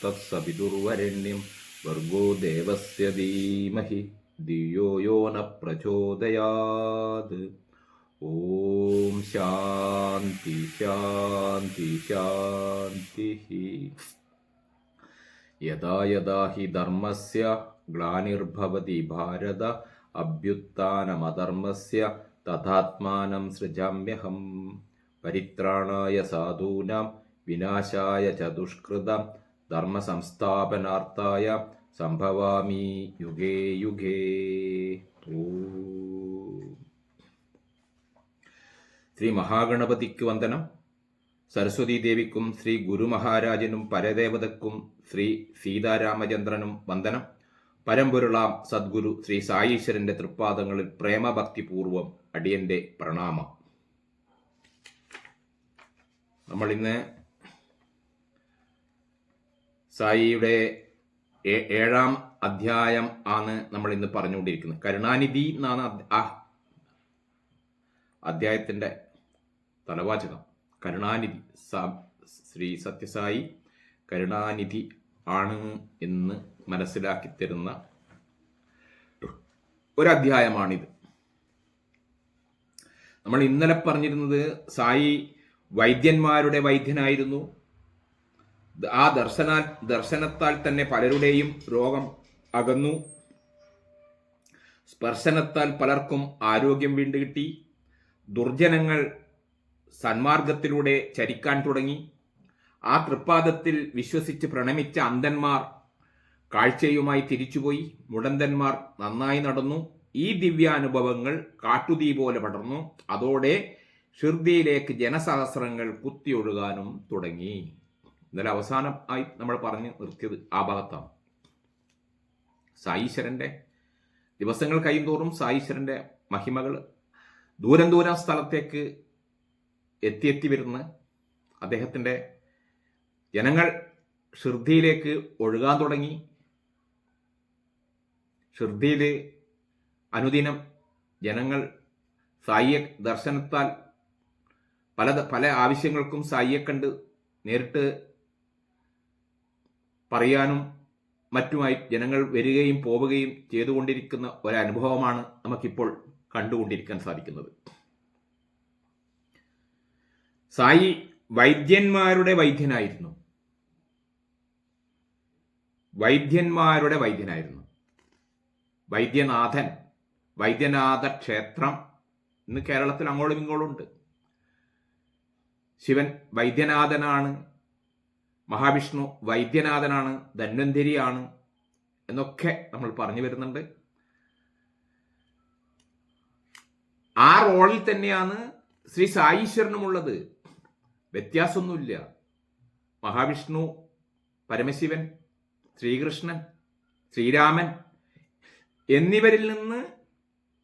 തത്സവിതുർവരണ്യം ഭർഗോ ദേവസ്യ ധീമഹി ധിയോ യോ ന പ്രചോദയാത്. ഓം ശാന്തി ശാന്തി ശാന്തി. യഥാ യഥാ ഹി ധർമ്മസ്യ ഗ്ലാനിർഭവതി ഭാരത അഭ്യുത്ഥാനമധർമ്മസ്യ തഥാത്മാനം സൃജാമ്യഹം. പരിത്രാണായ സാധൂനാം വിനാശായ ച ദുഷ്കൃതം ധർമ്മസംസ്ഥാപനാർത്ഥായ സംഭവാമി യുഗേ യുഗേ. ശ്രീ മഹാഗണപതിക്ക് വന്ദനം. സരസ്വതീ ദേവിക്കും ശ്രീ ഗുരുമഹാരാജനും പരദേവതക്കും ശ്രീ സീതാരാമചന്ദ്രനും വന്ദനം. പരമ്പൊരുളാം സദ്ഗുരു ശ്രീ സായീശ്വരന്റെ തൃപ്പാദങ്ങളിൽ പ്രേമഭക്തിപൂർവം അടിയന്റെ പ്രണാമം. നമ്മൾ ഇന്ന് സായിയുടെ 7-ാം അധ്യായം ആണ് നമ്മൾ ഇന്ന് പറഞ്ഞുകൊണ്ടിരിക്കുന്നത്. കരുണാനിധി എന്നാണ് അധ്യായത്തിന്റെ തലവാചകം. കരുണാനിധി, ശ്രീ സത്യസായി കരുണാനിധി ആണ് എന്ന് മനസ്സിലാക്കി തരുന്ന ഒരധ്യായമാണിത്. നമ്മൾ ഇന്നലെ പറഞ്ഞിരുന്നത് സായി വൈദ്യന്മാരുടെ വൈദ്യനായിരുന്നു. ആ ദർശനത്താൽ തന്നെ പലരുടെയും രോഗം അകന്നു. സ്പർശനത്താൽ പലർക്കും ആരോഗ്യം വീണ്ടുകിട്ടി. ദുർജനങ്ങൾ സന്മാർഗത്തിലൂടെ ചരിക്കാൻ തുടങ്ങി. ആ തൃപ്പാദത്തിൽ വിശ്വസിച്ച് പ്രണമിച്ച അന്ധന്മാർ കാഴ്ചയുമായി തിരിച്ചുപോയി. മുടന്തന്മാർ നന്നായി നടന്നു. ഈ ദിവ്യാനുഭവങ്ങൾ കാട്ടുതീ പോലെ പടർന്നു. അതോടെ ഷിർദിയിലേക്ക് ജനസഹസ്രങ്ങൾ കുത്തിയൊഴുകാനും തുടങ്ങി. ഇന്നലെ അവസാനമായി നമ്മൾ പറഞ്ഞു നിർത്തിയത് ആ ഭാഗത്താണ്. സായീശ്വരന്റെ ദിവസങ്ങൾ കഴിയുന്തോറും സായീശ്വരന്റെ മഹിമകൾ ദൂരം ദൂരം സ്ഥലത്തേക്ക് എത്തി വരുന്ന അദ്ദേഹത്തിന്റെ ജനങ്ങൾ ഷിർദിയിലേക്ക് ഒഴുകാൻ തുടങ്ങി. ഷിർദിയിൽ അനുദിനം ജനങ്ങൾ സായിയെ ദർശനത്താൽ പല ആവശ്യങ്ങൾക്കും സായിയെ കണ്ട് നേരിട്ട് പറയാനും മറ്റുമായി ജനങ്ങൾ വരികയും പോവുകയും ചെയ്തുകൊണ്ടിരിക്കുന്ന ഒരനുഭവമാണ് നമുക്കിപ്പോൾ കണ്ടുകൊണ്ടിരിക്കാൻ സാധിക്കുന്നത്. സായി വൈദ്യന്മാരുടെ വൈദ്യനായിരുന്നു. വൈദ്യനാഥ ക്ഷേത്രം ഇന്ന് കേരളത്തിൽ അങ്ങോട്ടും ഇങ്ങോട്ടും ഉണ്ട്. ശിവൻ വൈദ്യനാഥനാണ്, മഹാവിഷ്ണു വൈദ്യനാഥനാണ്, ധന്വന്തരിയാണ് എന്നൊക്കെ നമ്മൾ പറഞ്ഞു വരുന്നുണ്ട്. ആ റോളിൽ തന്നെയാണ് ശ്രീ സായീശ്വരനുമുള്ളത്. വ്യത്യാസമൊന്നുമില്ല. മഹാവിഷ്ണു, പരമശിവൻ, ശ്രീകൃഷ്ണൻ, ശ്രീരാമൻ എന്നിവരിൽ നിന്ന്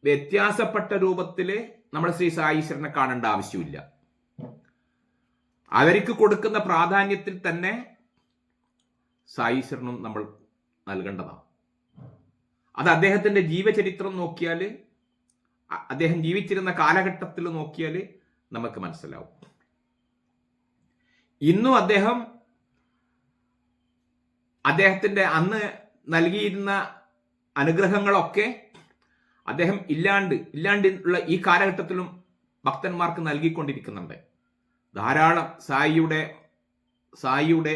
വ്യത്യാസപ്പെട്ട രൂപത്തിൽ നമ്മൾ ശ്രീ സായീശ്വരനെ കാണേണ്ട ആവശ്യമില്ല. അവർക്ക് കൊടുക്കുന്ന പ്രാധാന്യത്തിൽ തന്നെ സായീശ്വരനും നമ്മൾ നൽകേണ്ടതാണ്. അത് അദ്ദേഹത്തിന്റെ ജീവചരിത്രം നോക്കിയാൽ, അദ്ദേഹം ജീവിച്ചിരുന്ന കാലഘട്ടത്തിൽ നോക്കിയാൽ നമുക്ക് മനസ്സിലാവും. ഇന്നും അദ്ദേഹത്തിന്റെ അന്ന് നൽകിയിരുന്ന അനുഗ്രഹങ്ങളൊക്കെ അദ്ദേഹം ഇല്ലാണ്ടുള്ള ഈ കാലഘട്ടത്തിലും ഭക്തന്മാർക്ക് നൽകിക്കൊണ്ടിരിക്കുന്നുണ്ട്. ധാരാളം സായിയുടെ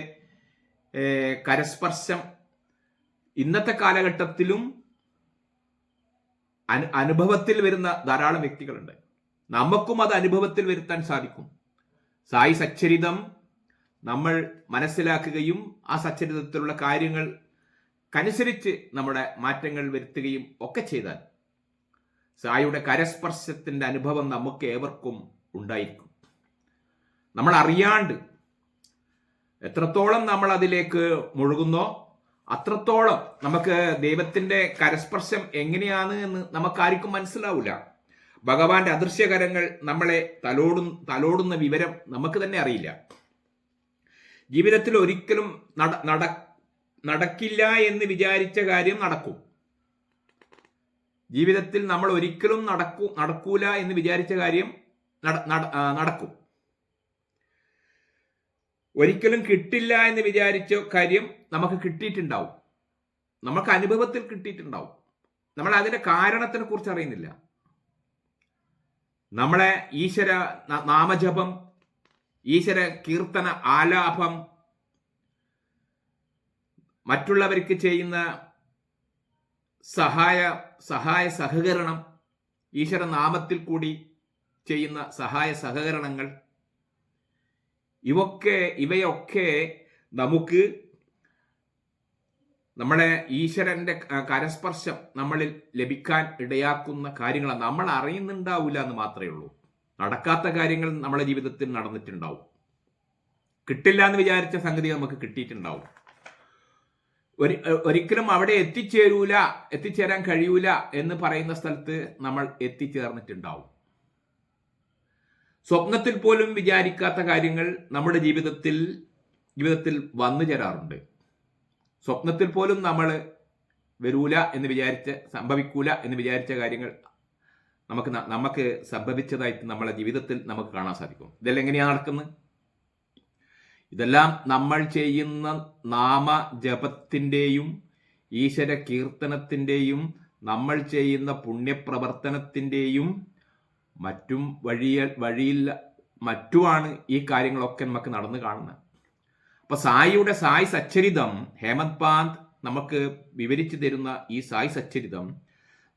കരസ്പർശം ഇന്നത്തെ കാലഘട്ടത്തിലും അനുഭവത്തിൽ വരുന്ന ധാരാളം വ്യക്തികളുണ്ട്. നമുക്കും അത് അനുഭവത്തിൽ വരുത്താൻ സാധിക്കും. സായി സച്ചരിതം നമ്മൾ മനസ്സിലാക്കുകയും ആ സച്ചരിതത്തിലുള്ള കാര്യങ്ങൾക്കനുസരിച്ച് നമ്മുടെ മാറ്റങ്ങൾ വരുത്തുകയും ഒക്കെ ചെയ്താൽ സായിയുടെ കരസ്പർശത്തിന്റെ അനുഭവം നമുക്ക് ഏവർക്കും ഉണ്ടായിരിക്കും. നമ്മൾ അറിയാണ്ട് എത്രത്തോളം നമ്മൾ അതിലേക്ക് മുഴുകുന്നോ അത്രത്തോളം നമുക്ക് ദൈവത്തിന്റെ കരസ്പർശം എങ്ങനെയാണ് എന്ന് നമുക്കാർക്കും മനസ്സിലാവില്ല. ഭഗവാന്റെ അദൃശ്യകരങ്ങൾ നമ്മളെ തലോടുന്ന വിവരം നമുക്ക് തന്നെ അറിയില്ല. ജീവിതത്തിൽ ഒരിക്കലും നടക്കില്ല എന്ന് വിചാരിച്ച കാര്യം നടക്കും. ജീവിതത്തിൽ നമ്മൾ ഒരിക്കലും നടക്കൂല എന്ന് വിചാരിച്ച കാര്യം നടക്കും. ഒരിക്കലും കിട്ടില്ല എന്ന് വിചാരിച്ച കാര്യം നമുക്ക് കിട്ടിയിട്ടുണ്ടാവും, നമുക്ക് അനുഭവത്തിൽ കിട്ടിയിട്ടുണ്ടാവും. നമ്മൾ അതിന്റെ കാരണത്തിനെ കുറിച്ച് അറിയുന്നില്ല. നമ്മളെ ഈശ്വര നാമജപം, ഈശ്വര കീർത്തന ആലാപം, മറ്റുള്ളവർക്ക് ചെയ്യുന്ന സഹായ സഹകരണം, ഈശ്വര നാമത്തിൽ കൂടി ചെയ്യുന്ന സഹായ സഹകരണങ്ങൾ, ഇവയൊക്കെ നമുക്ക് നമ്മളെ ഈശ്വരന്റെ കരസ്പർശം നമ്മളിൽ ലഭിക്കാൻ ഇടയാക്കുന്ന കാര്യങ്ങളാണ്. നമ്മൾ അറിയുന്നുണ്ടാവില്ല എന്ന് മാത്രമേ ഉള്ളൂ. നടക്കാത്ത കാര്യങ്ങൾ നമ്മുടെ ജീവിതത്തിൽ നടന്നിട്ടുണ്ടാവും. കിട്ടില്ല എന്ന് വിചാരിച്ച സംഗതി നമുക്ക് കിട്ടിയിട്ടുണ്ടാവും. ഒരിക്കലും അവിടെ എത്തിച്ചേരാൻ കഴിയൂല എന്ന് പറയുന്ന സ്ഥലത്ത് നമ്മൾ എത്തിച്ചേർന്നിട്ടുണ്ടാവും. സ്വപ്നത്തിൽ പോലും വിചാരിക്കാത്ത കാര്യങ്ങൾ നമ്മുടെ ജീവിതത്തിൽ വന്നു ചേരാറുണ്ട്. സ്വപ്നത്തിൽ പോലും നമ്മൾ സംഭവിക്കൂല എന്ന് വിചാരിച്ച കാര്യങ്ങൾ നമുക്ക് സംഭവിച്ചതായിട്ട് നമ്മളെ ജീവിതത്തിൽ നമുക്ക് കാണാൻ സാധിക്കും. ഇതെല്ലാം എങ്ങനെയാണ് നടക്കുന്നത്? ഇതെല്ലാം നമ്മൾ ചെയ്യുന്ന നാമജപത്തിൻ്റെയും ഈശ്വര കീർത്തനത്തിൻ്റെയും നമ്മൾ ചെയ്യുന്ന പുണ്യപ്രവർത്തനത്തിൻ്റെയും മറ്റുമാണ് ഈ കാര്യങ്ങളൊക്കെ നമുക്ക് നടന്നു കാണുന്നത്. അപ്പൊ സായി സച്ചരിതം, ഹേമന്ത് പാന്ത് നമുക്ക് വിവരിച്ചു തരുന്ന ഈ സായി സച്ചരിതം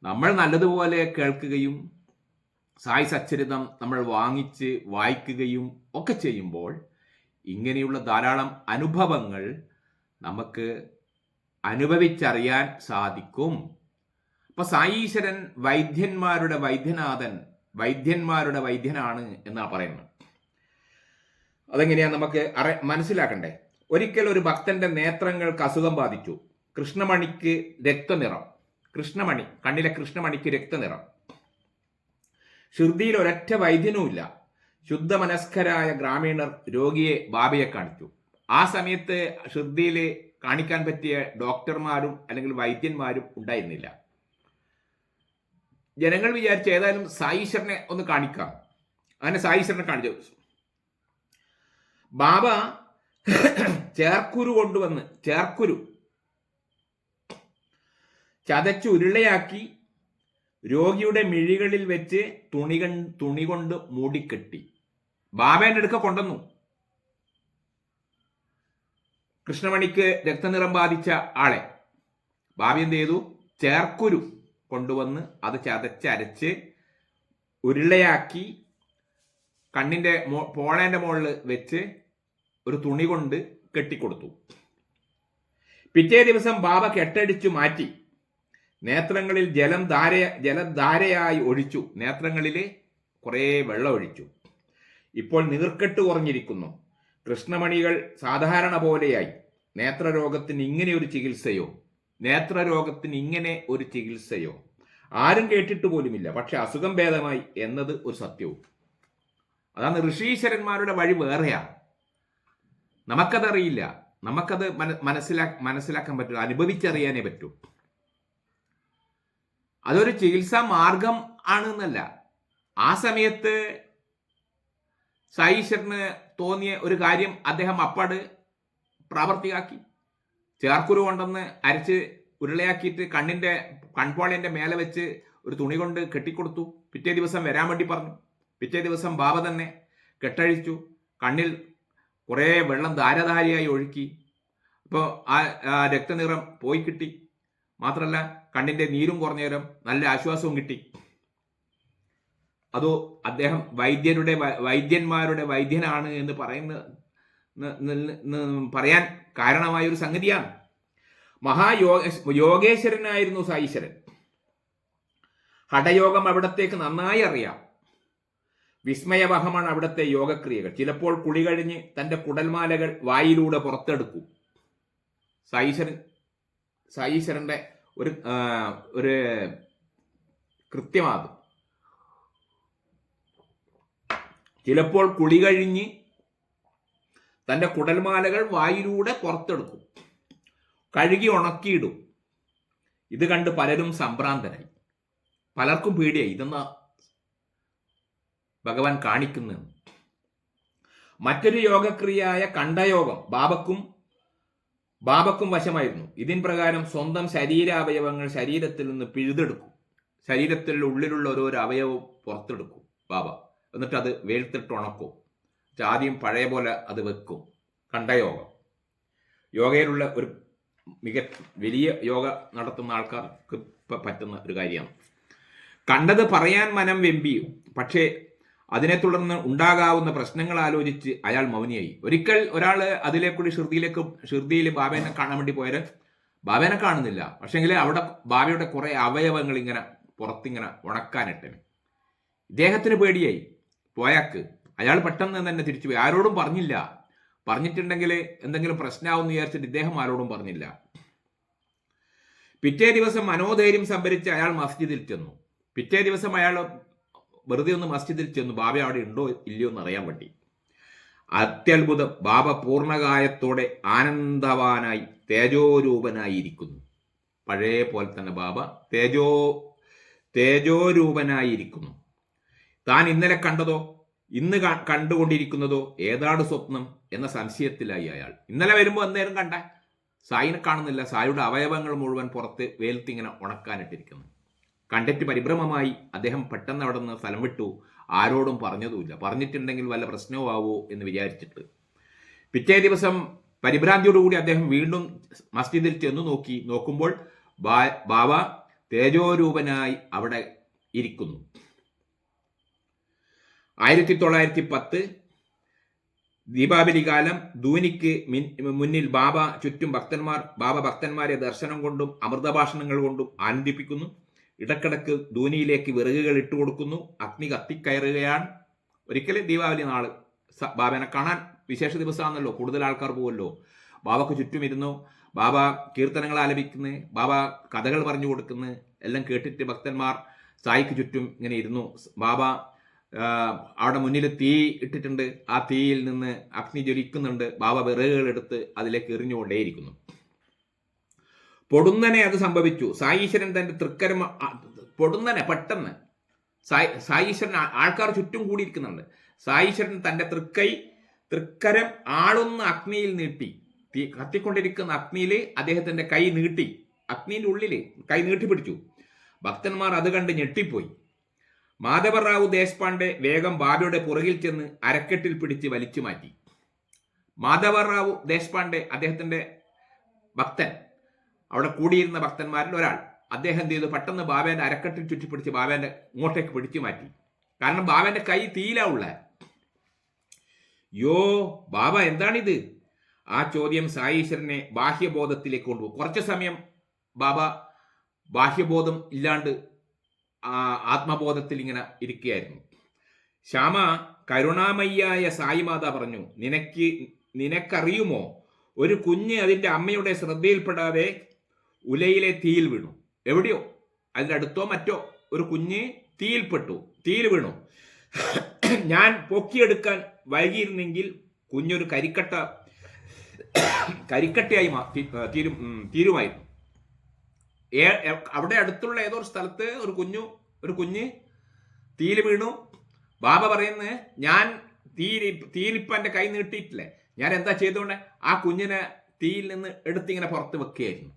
നമ്മൾ നല്ലതുപോലെ കേൾക്കുകയും സായി സച്ചരിതം നമ്മൾ വാങ്ങിച്ച് വായിക്കുകയും ഒക്കെ ചെയ്യുമ്പോൾ ഇങ്ങനെയുള്ള ധാരാളം അനുഭവങ്ങൾ നമുക്ക് അനുഭവിച്ചറിയാൻ സാധിക്കും. അപ്പൊ സായീശ്വരൻ വൈദ്യന്മാരുടെ വൈദ്യനാഥൻ, വൈദ്യന്മാരുടെ വൈദ്യനാണ് എന്നാണ് പറയുന്നത്. അതെങ്ങനെയാ നമുക്ക് മനസ്സിലാക്കണ്ടേ? ഒരിക്കൽ ഒരു ഭക്തന്റെ നേത്രങ്ങൾക്ക് അസുഖം ബാധിച്ചു. കൃഷ്ണമണിക്ക് രക്തനിറം, കണ്ണിലെ കൃഷ്ണമണിക്ക് രക്തനിറം. ഷിർദിയിൽ ഒരൊറ്റ വൈദ്യനുമില്ല. ശുദ്ധമനസ്കരായ ഗ്രാമീണർ രോഗിയെ ബാബയെ കാണിച്ചു. ആ സമയത്ത് ഷിർദിയിൽ കാണിക്കാൻ പറ്റിയ ഡോക്ടർമാരും അല്ലെങ്കിൽ വൈദ്യന്മാരും ഉണ്ടായിരുന്നില്ല. ജനങ്ങൾ വിചാരിച്ച ഏതായാലും സായീശ്വരനെ ഒന്ന് കാണിക്കാം. അങ്ങനെ സായീശ്വരനെ കാണിച്ചു. ബാബ ചേർക്കുരു ചതച്ച് ഉരുളയാക്കി രോഗിയുടെ മിഴികളിൽ വെച്ച് തുണി കൊണ്ട് മൂടിക്കെട്ടി ബാബേന്റെ അടുക്ക കൊണ്ടുവന്നു. കൃഷ്ണമണിക്ക് രക്തനിറം ബാധിച്ച ആളെ ബാബ എന്ത് ചെയ്തു? ചേർക്കുരു കൊണ്ടുവന്ന് അത് ചതച്ചരച്ച് ഉരുളയാക്കി കണ്ണിന്റെ പോളേന്റെ മുകളിൽ വെച്ച് ഒരു തുണി കൊണ്ട് കെട്ടിക്കൊടുത്തു. പിറ്റേ ദിവസം ബാബ കെട്ടടിച്ചു മാറ്റി നേത്രങ്ങളിൽ ജലധാരയായി ഒഴിച്ചു. നേത്രങ്ങളിൽ കുറേ വെള്ളം ഒഴിച്ചു. ഇപ്പോൾ നീർക്കെട്ട് കുറഞ്ഞിരിക്കുന്നു. കൃഷ്ണമണികൾ സാധാരണ പോലെയായി. നേത്രരോഗത്തിന് ഇങ്ങനെ ഒരു ചികിത്സയോ ആരും കേട്ടിട്ട് പോലുമില്ല. പക്ഷെ അസുഖം ഭേദമായി എന്നത് ഒരു സത്യവും. അതാണ് ഋഷീശ്വരന്മാരുടെ വഴി വേറെയാണ്. നമുക്കതറിയില്ല. നമുക്കത് മനസ്സിലാക്കാൻ പറ്റില്ല, അനുഭവിച്ചറിയാനേ പറ്റൂ. അതൊരു ചികിത്സാ മാർഗം ആണെന്നല്ല. ആ സമയത്ത് സായീശ്വരന് തോന്നിയ ഒരു കാര്യം അദ്ദേഹം അപ്പാട് പ്രാവർത്തികമാക്കി. ചേർക്കുരു കൊണ്ടെന്ന് അരച്ച് ഉരുളയാക്കിയിട്ട് കൺപോളേന്റെ മേലെ വെച്ച് ഒരു തുണി കൊണ്ട് കെട്ടിക്കൊടുത്തു. പിറ്റേ ദിവസം വരാൻ വേണ്ടി പറഞ്ഞു. പിറ്റേ ദിവസം ബാബ തന്നെ കെട്ടഴിച്ചു. കണ്ണിൽ കുറേ വെള്ളം ധാരധാരയായി ഒഴുക്കി. ഇപ്പോൾ ആ രക്തനിറം പോയി കിട്ടി. മാത്രമല്ല കണ്ണിന്റെ നീരും കുറഞ്ഞ നേരം നല്ല ആശ്വാസവും കിട്ടി. അതോ അദ്ദേഹം വൈദ്യന്മാരുടെ വൈദ്യനാണ് എന്ന് പറയാൻ കാരണമായ ഒരു സംഗതിയാണ്. യോഗേശ്വരനായിരുന്നു സായീശ്വരൻ. ഹഠയോഗം അവിടത്തേക്ക് നന്നായി അറിയാം. വിസ്മയവഹമാണ് അവിടുത്തെ യോഗക്രിയകൾ. ചിലപ്പോൾ കുളി കഴിഞ്ഞ് തന്റെ കുടൽമാലകൾ വായിലൂടെ പുറത്തെടുക്കും. സായീശ്വരന്റെ ഒരു കൃത്യമാത്. ചിലപ്പോൾ കുളി കഴിഞ്ഞ് തന്റെ കുടൽമാലകൾ വായിലൂടെ പുറത്തെടുക്കും, കഴുകി ഉണക്കിയിടും. ഇത് കണ്ട് പലരും സംഭ്രാന്തരായി. പലർക്കും പേടിയായി. ഇതെന്നാ ഭഗവാൻ കാണിക്കുന്നത്. മറ്റൊരു യോഗക്രിയയായ കണ്ഠയോഗം ബാബക്കും വശമായിരുന്നു. ഇതിൻ പ്രകാരം സ്വന്തം ശരീരാവയവങ്ങൾ ശരീരത്തിൽ നിന്ന് പിഴുതെടുക്കും. ശരീരത്തിലുള്ള ഉള്ളിലുള്ള ഓരോരോ അവയവവും പുറത്തെടുക്കും ബാബ. എന്നിട്ട് അത് വേർത്തിട്ട് ഉണക്കും. ആദ്യം പഴയ പോലെ അത് വെക്കും. കണ്ഠയോഗം യോഗയിലുള്ള ഒരു വലിയ യോഗ നടത്തുന്ന ആൾക്കാർക്ക് പറ്റുന്ന ഒരു കാര്യമാണ്. കണ്ടത് പറയാൻ മനം വെമ്പിയും, പക്ഷേ അതിനെ തുടർന്ന് ഉണ്ടാകാവുന്ന പ്രശ്നങ്ങൾ ആലോചിച്ച് അയാൾ മൗനിയായി. ഒരിക്കൽ ഒരാൾ അതിലേക്കൂടി ഷിർദിയിൽ ബാബേനെ കാണാൻ വേണ്ടി പോയാൽ ബാബേനെ കാണുന്നില്ല. പക്ഷെങ്കിൽ അവിടെ ബാബയുടെ കുറെ അവയവങ്ങൾ ഇങ്ങനെ പുറത്തിങ്ങനെ ഉണക്കാനിട്ടന്. ഇദ്ദേഹത്തിന് പേടിയായി. പോയാക്ക് അയാൾ പെട്ടെന്ന് തന്നെ തിരിച്ചുപോയി. ആരോടും പറഞ്ഞില്ല. പറഞ്ഞിട്ടുണ്ടെങ്കിൽ എന്തെങ്കിലും പ്രശ്നമാവെന്ന് വിചാരിച്ചിട്ട് ഇദ്ദേഹം ആരോടും പറഞ്ഞില്ല. പിറ്റേ ദിവസം മനോധൈര്യം സംഭരിച്ച് അയാൾ മസ്ജിദിൽ ചെന്നു. പിറ്റേ ദിവസം അയാൾ വെറുതെ ഒന്ന് മസ്ജിദിൽ ചെന്നു, ബാബ അവിടെ ഉണ്ടോ ഇല്ലയോ എന്ന് അറിയാൻ വേണ്ടി. അത്യത്ഭുതം, ബാബ പൂർണ്ണകായത്തോടെ ആനന്ദവാനായി തേജോരൂപനായിരിക്കുന്നു. പഴയ പോലെ തന്നെ ബാബ തേജോരൂപനായിരിക്കുന്നു. താൻ ഇന്നലെ കണ്ടതോ ഇന്ന് കണ്ടുകൊണ്ടിരിക്കുന്നതോ ഏതാണ് സ്വപ്നം എന്ന സംശയത്തിലായി അയാൾ. ഇന്നലെ വരുമ്പോൾ അന്നേരം കണ്ട സായിനെ കാണുന്നില്ല. സായിയുടെ അവയവങ്ങൾ മുഴുവൻ പുറത്ത് വേൽത്തിങ്ങനെ ഉണക്കാനിട്ടിരിക്കുന്നു. കണ്ടിട്ട് പരിഭ്രമമായി അദ്ദേഹം പെട്ടെന്ന് അവിടെ നിന്ന് സ്ഥലം വിട്ടു. ആരോടും പറഞ്ഞതുമില്ല. പറഞ്ഞിട്ടുണ്ടെങ്കിൽ വല്ല പ്രശ്നവുമാവോ എന്ന് വിചാരിച്ചിട്ട്. പിറ്റേ ദിവസം പരിഭ്രാന്തിയോടുകൂടി അദ്ദേഹം വീണ്ടും മസ്ജിദിൽ ചെന്നു നോക്കുമ്പോൾ ബാബ തേജോരൂപനായി അവിടെ ഇരിക്കുന്നു. 1910 ദീപാവലി കാലം ധൂനിക്ക് മുന്നിൽ ബാബ ഭക്തന്മാരെ ദർശനം കൊണ്ടും അമൃതഭാഷണങ്ങൾ കൊണ്ടും ആനന്ദിപ്പിക്കുന്നു. ഇടക്കിടക്ക് ധൂനിയിലേക്ക് വിറകുകൾ ഇട്ടുകൊടുക്കുന്നു. അഗ്നി കത്തിക്കയറുകയാണ്. ഒരിക്കലും ദീപാവലി നാള് ബാബനെ കാണാൻ വിശേഷ ദിവസമാണല്ലോ, കൂടുതൽ ആൾക്കാർ പോവല്ലോ. ബാബക്ക് ചുറ്റും ഇരുന്നു ബാബ കീർത്തനങ്ങൾ ആലപിക്കുന്നു, ബാബ കഥകൾ പറഞ്ഞു കൊടുക്കുന്നു. എല്ലാം കേട്ടിട്ട് ഭക്തന്മാർ സായിക്ക് ചുറ്റും ഇങ്ങനെ ഇരുന്നു. ബാബ അവിടെ മുന്നിൽ തീ ഇട്ടിട്ടുണ്ട്. ആ തീയിൽ നിന്ന് അഗ്നി ജ്വലിക്കുന്നുണ്ട്. ബാബ വിറകുകൾ എടുത്ത് അതിലേക്ക് എറിഞ്ഞുകൊണ്ടേയിരിക്കുന്നു. പൊടുന്നനെ അത് സംഭവിച്ചു. സായീശ്വരൻ തന്റെ തൃക്കരം പൊടുന്നനെ പെട്ടെന്ന് സായീശ്വരൻ ആൾക്കാർ ചുറ്റും കൂടിയിരിക്കുന്നുണ്ട്. സായീശ്വരൻ തന്റെ തൃക്കരം ആളുന്ന അഗ്നിയിൽ നീട്ടി. കത്തിക്കൊണ്ടിരിക്കുന്ന അഗ്നിയിൽ അദ്ദേഹത്തിന്റെ കൈ നീട്ടി. അഗ്നിന്റെ ഉള്ളില് കൈ നീട്ടിപ്പിടിച്ചു. ഭക്തന്മാർ അത് കണ്ട് ഞെട്ടിപ്പോയി. മാധവറാവു ദേശ്പാണ്ഡെ വേഗം ബാബയുടെ പുറകിൽ ചെന്ന് അരക്കെട്ടിൽ പിടിച്ച് വലിച്ചു മാറ്റി. മാധവറാവു ദേശ്പാണ്ഡെ അദ്ദേഹത്തിന്റെ ഭക്തൻ, അവിടെ കൂടിയിരുന്ന ഭക്തന്മാരിൽ ഒരാൾ. അദ്ദേഹം എന്ത് ചെയ്തു, പെട്ടെന്ന് ബാബേന്റെ അരക്കെട്ടിൽ ചുറ്റിപ്പിടിച്ച് ബാബേന്റെ ഇങ്ങോട്ടേക്ക് പിടിച്ചു മാറ്റി. കാരണം ബാബേന്റെ കൈ തീയിലാവുള്ള. യോ ബാബ എന്താണിത്? ആ ചോദ്യം സായീശ്വരനെ ബാഹ്യബോധത്തിലേക്ക് കൊണ്ടുപോകും. കുറച്ചു സമയം ബാബ ബാഹ്യബോധം ഇല്ലാണ്ട് ആത്മബോധത്തിൽ ഇങ്ങനെ ഇരിക്കുകയായിരുന്നു. ശ്യാമ, കരുണാമയ്യായ സായിമാത പറഞ്ഞു, നിനക്കറിയുമോ, ഒരു കുഞ്ഞ് അതിന്റെ അമ്മയുടെ ശ്രദ്ധയിൽപ്പെടാതെ ഉലയിലെ തീയിൽ വീണു. എവിടെയോ അതിൻ്റെ അടുത്തോ മറ്റോ ഒരു കുഞ്ഞ് തീയിൽ വീണു. ഞാൻ പൊക്കിയെടുക്കാൻ വൈകിയിരുന്നെങ്കിൽ കുഞ്ഞൊരു കരിക്കട്ടയായി തീരുമായിരുന്നു. അവിടെ അടുത്തുള്ള ഏതോ ഒരു സ്ഥലത്ത് ഒരു കുഞ്ഞ് തീയിൽ വീണു. ബാബ പറയുന്നത്, ഞാൻ തീയിലിപ്പം എൻ്റെ കൈ നീട്ടിയിട്ടില്ലേ, ഞാൻ എന്താ ചെയ്തുകൊണ്ട് ആ കുഞ്ഞിനെ തീയിൽ നിന്ന് എടുത്തിങ്ങനെ പുറത്ത് വെക്കുകയായിരുന്നു.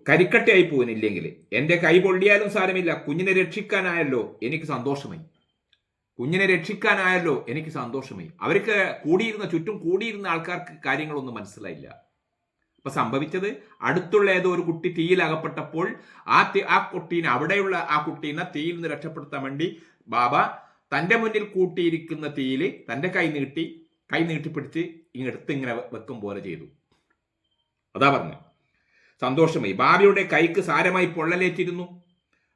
കരിക്കട്ടയായി പോകുന്നില്ലെങ്കിൽ എൻ്റെ കൈ പൊള്ളിയാലും സാരമില്ല, കുഞ്ഞിനെ രക്ഷിക്കാനായല്ലോ എനിക്ക് സന്തോഷമായി. അവർക്ക് ചുറ്റും കൂടിയിരുന്ന ആൾക്കാർക്ക് കാര്യങ്ങളൊന്നും മനസ്സിലായില്ല. അപ്പൊ സംഭവിച്ചത്, അടുത്തുള്ള ഏതോ ഒരു കുട്ടി തീയിൽ അകപ്പെട്ടപ്പോൾ ആ കുട്ടീനെ, അവിടെയുള്ള ആ കുട്ടീനെ തീയിൽ നിന്ന് രക്ഷപ്പെടുത്താൻ വേണ്ടി ബാബ തന്റെ മുന്നിൽ കൂട്ടിയിരിക്കുന്ന തീയിൽ തന്റെ കൈ നീട്ടിപ്പിടിച്ച് ഇങ്ങെടുത്ത് ഇങ്ങനെ വെക്കും പോലെ ചെയ്തു. അതാ പറഞ്ഞു. സന്തോഷമായി. ബാബയുടെ കൈക്ക് സാരമായി പൊള്ളലേറ്റിരുന്നു.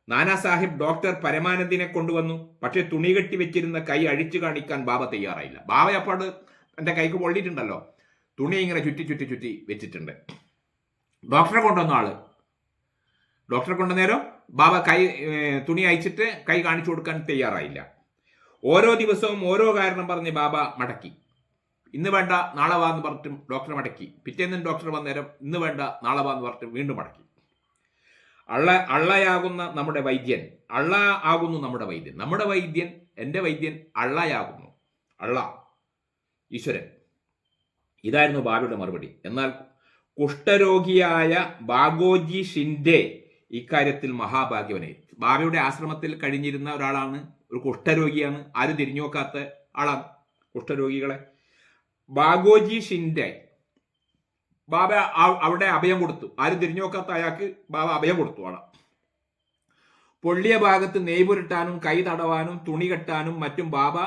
നാനാ സാഹിബ് ഡോക്ടർ പരമാനന്ദിനെ കൊണ്ടുവന്നു. പക്ഷെ തുണി കെട്ടി വെച്ചിരുന്ന കൈ അഴിച്ചു കാണിക്കാൻ ബാബ തയ്യാറായില്ല. ബാബ അപ്പാട് എന്റെ കൈക്ക് പൊള്ളിയിട്ടുണ്ടല്ലോ, തുണി ഇങ്ങനെ ചുറ്റി വെച്ചിട്ടുണ്ട്. ഡോക്ടറെ കൊണ്ടുവന്നേരം ബാബ തുണി അയച്ചിട്ട് കൈ കാണിച്ചു കൊടുക്കാൻ തയ്യാറായില്ല. ഓരോ ദിവസവും ഓരോ കാരണം പറഞ്ഞ് ബാബ മടക്കി. ഇന്ന് വേണ്ട നാളെ വാന്ന് പറഞ്ഞിട്ടും ഡോക്ടർ മടക്കി. പിറ്റേന്നും ഡോക്ടർ വന്നേരം ഇന്ന് വേണ്ട നാളെ വാന്ന് പറഞ്ഞിട്ട് വീണ്ടും മടക്കി. അള്ളയാകുന്ന നമ്മുടെ വൈദ്യൻ, നമ്മുടെ വൈദ്യൻ എൻ്റെ വൈദ്യൻ അള്ളയാകുന്നു. അള്ള ഈശ്വരൻ. ഇതായിരുന്നു ബാബയുടെ മറുപടി. എന്നാൽ കുഷ്ഠരോഗിയായ ബാഗോജി ഷിൻഡെ ഇക്കാര്യത്തിൽ മഹാഭാഗ്യവനായി. ബാബയുടെ ആശ്രമത്തിൽ കഴിഞ്ഞിരുന്ന ഒരാളാണ്, ഒരു കുഷ്ഠരോഗിയാണ്, ആരും തിരിഞ്ഞു നോക്കാത്ത ആളാണ് കുഷ്ഠരോഗികളെ. ബാഗോജി ഷിൻഡെ ബാബ അവിടെ അഭയം കൊടുത്തു. ആരും തിരിഞ്ഞു നോക്കാത്ത അയാൾക്ക് ബാബ അഭയം കൊടുത്തു. ആളെ പൊള്ളിയ ഭാഗത്ത് നെയ് പുരട്ടാനും കൈ തടവാനും തുണി കെട്ടാനും മറ്റും ബാബ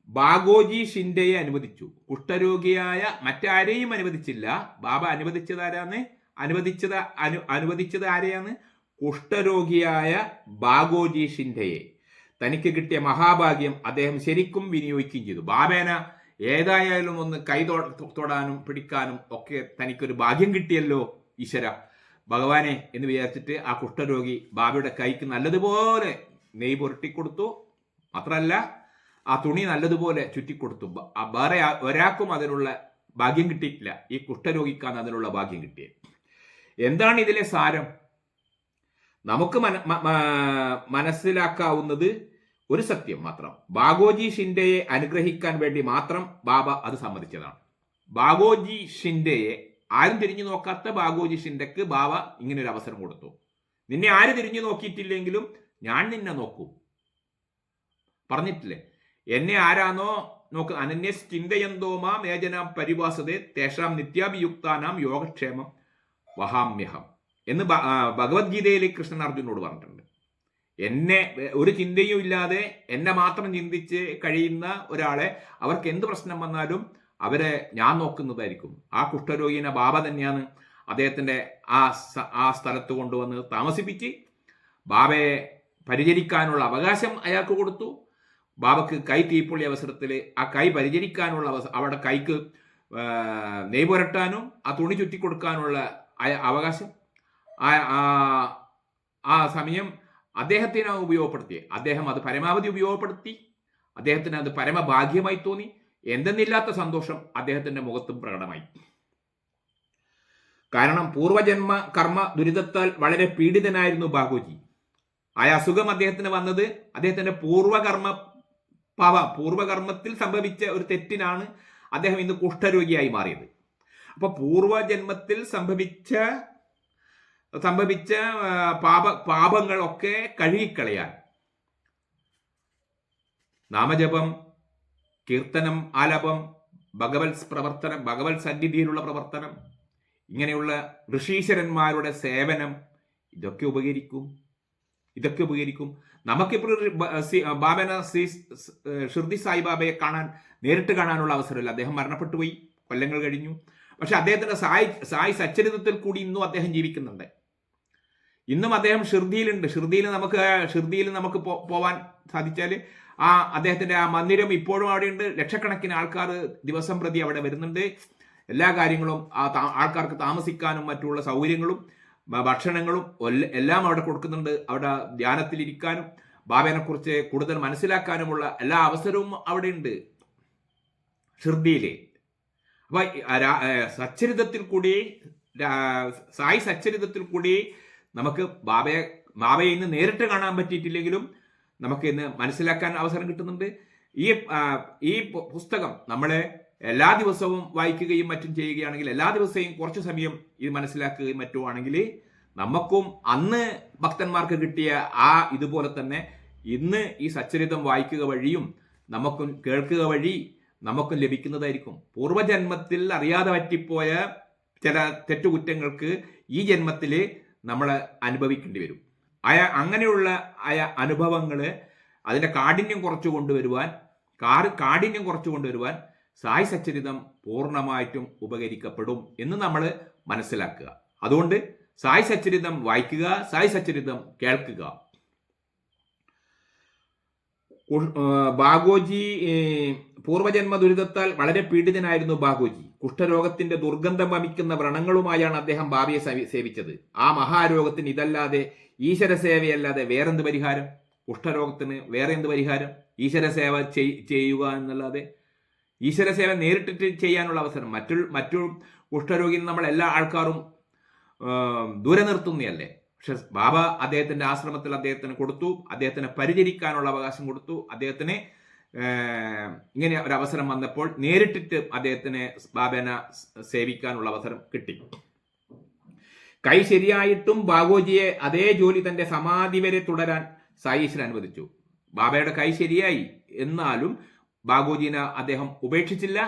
ബാഗോജി ഷിൻഡയെ അനുവദിച്ചു. കുഷ്ഠരോഗിയായ മറ്റാരെയും അനുവദിച്ചില്ല. ബാബ അനുവദിച്ചത് ആരെയാണ്? കുഷ്ഠരോഗിയായ ബാഗോജി ഷിൻഡയെ. തനിക്ക് കിട്ടിയ മഹാഭാഗ്യം അദ്ദേഹം ശരിക്കും വിനിയോഗിക്കുകയും ചെയ്തു. ബാബേന ഏതായാലും ഒന്ന് കൈ തൊടാനും പിടിക്കാനും ഒക്കെ തനിക്കൊരു ഭാഗ്യം കിട്ടിയല്ലോ ഈശ്വര ഭഗവാനെ എന്ന് വിചാരിച്ചിട്ട് ആ കുഷ്ഠരോഗി ബാബയുടെ കൈക്ക് നല്ലതുപോലെ നെയ് പുരട്ടിക്കൊടുത്തു. മാത്രമല്ല ആ തുണി നല്ലതുപോലെ ചുറ്റിക്കൊടുത്തു. വേറെ ഒരാൾക്കും അതിനുള്ള ഭാഗ്യം കിട്ടിയിട്ടില്ല. ഈ കുഷ്ഠരോഗിക്കാണ് അതിനുള്ള ഭാഗ്യം കിട്ടിയത്. എന്താണ് ഇതിലെ സാരം? നമുക്ക് മനസ്സിലാക്കാവുന്നത് ഒരു സത്യം മാത്രം. ബാഗോജി ഷിൻഡയെ അനുഗ്രഹിക്കാൻ വേണ്ടി മാത്രം ബാബ അത് സമ്മതിച്ചതാണ്. ബാഗോജി ഷിൻഡയെ, ആരും തിരിഞ്ഞു നോക്കാത്ത ബാഗോജി ഷിൻഡക്ക് ബാബ ഇങ്ങനെ ഒരു അവസരം കൊടുത്തു. നിന്നെ ആര് തിരിഞ്ഞു നോക്കിയിട്ടില്ലെങ്കിലും ഞാൻ നിന്നെ നോക്കും. പറഞ്ഞിട്ടില്ലേ? എന്നെ ആരാണോ നോക്കുക, അനന്യ ചിന്തയന്തോമാ മേജനാം പരിവാസതേ തേഷാം നിത്യാഭിയുക്താനാം യോഗക്ഷേമം വഹാമ്യഹം എന്ന് ഭഗവത്ഗീതയിൽ കൃഷ്ണൻ അർജുനോട് പറഞ്ഞിട്ടുണ്ട്. എന്നെ ഒരു ചിന്തയും ഇല്ലാതെ എന്നെ മാത്രം ചിന്തിച്ച് കഴിയുന്ന ഒരാളെ, അവർക്ക് എന്ത് പ്രശ്നം വന്നാലും അവരെ ഞാൻ നോക്കുന്നതായിരിക്കും. ആ കുഷ്ഠരോഗിനെ ബാബ തന്നെയാണ് അദ്ദേഹത്തിൻ്റെ ആ സ്ഥലത്ത് കൊണ്ടുവന്ന് താമസിപ്പിച്ച് ബാബയെ പരിചരിക്കാനുള്ള അവകാശം അയാൾക്ക് കൊടുത്തു. ബാബക്ക് കൈ തീപ്പൊള്ളി അവസരത്തിൽ ആ കൈ പരിചരിക്കാനുള്ള അവിടെ കൈക്ക് നെയ് പുരട്ടാനും ആ തുണി ചുറ്റിക്കൊടുക്കാനുള്ള അവകാശം ആ സമയം അദ്ദേഹത്തിന് ഉപയോഗപ്പെടുത്തി. അദ്ദേഹം അത് പരമാവധി ഉപയോഗപ്പെടുത്തി. അദ്ദേഹത്തിന് അത് പരമഭാഗ്യമായി തോന്നി. എന്തെന്നില്ലാത്ത സന്തോഷം അദ്ദേഹത്തിന്റെ മുഖത്തും പ്രകടമായി. കാരണം പൂർവജന്മ കർമ്മ ദുരിതത്താൽ വളരെ പീഡിതനായിരുന്നു ബാഗോജി. ആ അസുഖം അദ്ദേഹത്തിന് വന്നത് അദ്ദേഹത്തിന്റെ പൂർവകർമ്മത്തിൽ സംഭവിച്ച ഒരു തെറ്റിനാണ് അദ്ദേഹം ഇന്ന് കുഷ്ഠരോഗിയായി മാറിയത്. അപ്പൊ പൂർവജന്മത്തിൽ സംഭവിച്ച പാപങ്ങളൊക്കെ കഴുകിക്കളയാൻ നാമജപം, കീർത്തനം, ആലപം, ഭഗവത് സന്നിധിയിലുള്ള പ്രവർത്തനം, ഇങ്ങനെയുള്ള ഋഷീശ്വരന്മാരുടെ സേവനം, ഇതൊക്കെ ഉപകരിക്കും. നമുക്കിപ്പോൾ ബാബന ഷിർദി സായിബാബയെ നേരിട്ട് കാണാനുള്ള അവസരമില്ല. അദ്ദേഹം മരണപ്പെട്ടു പോയി, കൊല്ലങ്ങൾ കഴിഞ്ഞു. പക്ഷെ അദ്ദേഹത്തിന്റെ സായി സച്ചരിതത്തിൽ കൂടി ഇന്നും അദ്ദേഹം ജീവിക്കുന്നുണ്ട്. ഇന്നും അദ്ദേഹം ഷിർദിയിലുണ്ട്. ഷിർദിയിൽ നമുക്ക് പോവാൻ സാധിച്ചാൽ അദ്ദേഹത്തിന്റെ ആ മന്ദിരം ഇപ്പോഴും അവിടെയുണ്ട്. ലക്ഷക്കണക്കിന് ആൾക്കാർ ദിവസം പ്രതി അവിടെ വരുന്നുണ്ട്. എല്ലാ കാര്യങ്ങളും ആൾക്കാർക്ക് താമസിക്കാനും മറ്റുള്ള സൗകര്യങ്ങളും ഭക്ഷണങ്ങളും എല്ലാം അവിടെ കൊടുക്കുന്നുണ്ട്. അവിടെ ധ്യാനത്തിലിരിക്കാനും ബാബേനെ കുറിച്ച് കൂടുതൽ മനസ്സിലാക്കാനുമുള്ള എല്ലാ അവസരവും അവിടെ ഉണ്ട് ഷിർദിയില്. അപ്പൊ സായി സച്ചരിതത്തിൽ കൂടി നമുക്ക് ബാബയെ ഇന്ന് നേരിട്ട് കാണാൻ പറ്റിയിട്ടില്ലെങ്കിലും നമുക്ക് ഇന്ന് മനസ്സിലാക്കാൻ അവസരം കിട്ടുന്നുണ്ട്. ഈ പുസ്തകം നമ്മളെ എല്ലാ ദിവസവും വായിക്കുകയും മറ്റും ചെയ്യുകയാണെങ്കിൽ, എല്ലാ ദിവസവും കുറച്ചു സമയം ഇത് മനസ്സിലാക്കുകയും മറ്റുമാണെങ്കിൽ നമുക്കും അന്ന് ഭക്തന്മാർക്ക് കിട്ടിയ ഇതുപോലെ തന്നെ ഇന്ന് ഈ സച്ചരിതം വായിക്കുക വഴിയും നമുക്കും കേൾക്കുക വഴി നമുക്കും ലഭിക്കുന്നതായിരിക്കും. പൂർവജന്മത്തിൽ അറിയാതെ പറ്റിപ്പോയ ചില തെറ്റുകുറ്റങ്ങൾക്ക് ഈ ജന്മത്തിൽ നമ്മൾ അനുഭവിക്കേണ്ടി വരും. അങ്ങനെയുള്ള അനുഭവങ്ങൾ അതിൻ്റെ കാഠിന്യം കുറച്ചു കൊണ്ടുവരുവാൻ സായി സച്ചരിതം പൂർണ്ണമായിട്ടും ഉപകരിക്കപ്പെടും എന്ന് നമ്മൾ മനസ്സിലാക്കുക. അതുകൊണ്ട് സായി സച്ചരിതം വായിക്കുക, സായി സച്ചരിതം കേൾക്കുക. ബാഗോജി പൂർവജന്മ ദുരിതത്താൽ വളരെ പീഡിതനായിരുന്നു ബാഗോജി. കുഷ്ഠരോഗത്തിന്റെ ദുർഗന്ധം വമിക്കുന്ന വ്രണങ്ങളുമായാണ് അദ്ദേഹം ബാബയെ സേവിച്ചത്. ആ മഹാരോഗത്തിന് ഇതല്ലാതെ ഈശ്വര സേവയല്ലാതെ വേറെന്ത് പരിഹാരം? കുഷ്ഠരോഗത്തിന് വേറെ എന്ത് പരിഹാരം? ഈശ്വര സേവ ചെയ്യുക എന്നല്ലാതെ. ഈശ്വര സേവ നേരിട്ടിട്ട് ചെയ്യാനുള്ള അവസരം മറ്റു കുഷ്ഠരോഗിയിൽ നമ്മൾ എല്ലാ ആൾക്കാരും ദൂരെ നിർത്തുന്നതല്ലേ. പക്ഷെ ബാബ അദ്ദേഹത്തിന്റെ ആശ്രമത്തിൽ അദ്ദേഹത്തിന് കൊടുത്തു. അദ്ദേഹത്തിന് പരിചരിക്കാനുള്ള അവകാശം കൊടുത്തു. അദ്ദേഹത്തിന് ഇങ്ങനെ ഒരു അവസരം വന്നപ്പോൾ നേരിട്ടിട്ട് അദ്ദേഹത്തിന് ബാബേനെ സേവിക്കാനുള്ള അവസരം കിട്ടി. കൈ ശരിയായിട്ടും ബാഗോജിയെ അതേ ജോലി തന്റെ സമാധി വരെ തുടരാൻ സായീശ്വരൻ അനുവദിച്ചു. ബാബയുടെ കൈ ശരിയായി, എന്നാലും ബാഗോജിനെ അദ്ദേഹം ഉപേക്ഷിച്ചില്ല.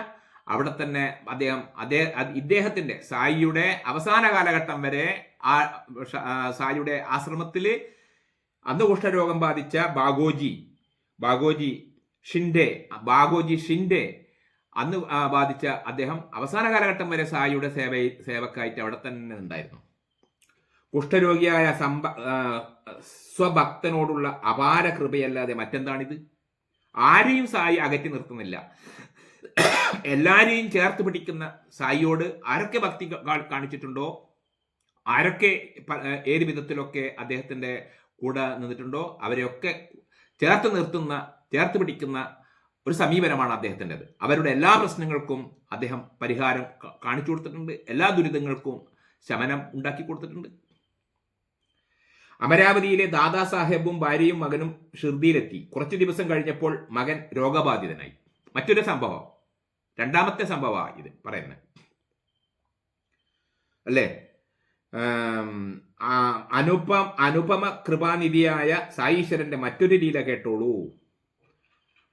അവിടെ തന്നെ ഇദ്ദേഹത്തിന്റെ സായിയുടെ അവസാന കാലഘട്ടം വരെ സായിയുടെ ആശ്രമത്തിൽ അന്ന് കുഷ്ഠരോഗം ബാധിച്ച ബാഗോജി ഷിൻഡെ അന്ന് ബാധിച്ച അദ്ദേഹം അവസാന കാലഘട്ടം വരെ സായിയുടെ സേവക്കായിട്ട് അവിടെ തന്നെ ഉണ്ടായിരുന്നു. കുഷ്ഠരോഗിയായ സ്വഭക്തനോടുള്ള അപാര കൃപയല്ലാതെ മറ്റെന്താണിത്? ആരെയും സായി അകറ്റി നിർത്തുന്നില്ല. എല്ലാരെയും ചേർത്ത് പിടിക്കുന്ന സായിയോട് ആരൊക്കെ ഭക്തി കാണിച്ചിട്ടുണ്ടോ, ആരൊക്കെ ഏത് വിധത്തിലൊക്കെ അദ്ദേഹത്തിന്റെ കൂടെ നിന്നിട്ടുണ്ടോ, അവരെയൊക്കെ ചേർത്ത് പിടിക്കുന്ന ഒരു സമീപനമാണ് അദ്ദേഹത്തിൻ്റെത്. അവരുടെ എല്ലാ പ്രശ്നങ്ങൾക്കും അദ്ദേഹം പരിഹാരം കാണിച്ചു കൊടുത്തിട്ടുണ്ട്. എല്ലാ ദുരിതങ്ങൾക്കും ശമനം ഉണ്ടാക്കി കൊടുത്തിട്ടുണ്ട്. അമരാവതിയിലെ ദാദാസാഹേബും ഭാര്യയും മകനും ഷിർദിയിലെത്തി. കുറച്ചു ദിവസം കഴിഞ്ഞപ്പോൾ മകൻ രോഗബാധിതനായി. മറ്റൊരു സംഭവം, രണ്ടാമത്തെ സംഭവമാണ് ഇത് പറയുന്നത് അല്ലേ. അനുപമ കൃപാനിധിയായ സായീശ്വരന്റെ മറ്റൊരു ലീല കേട്ടോളൂ.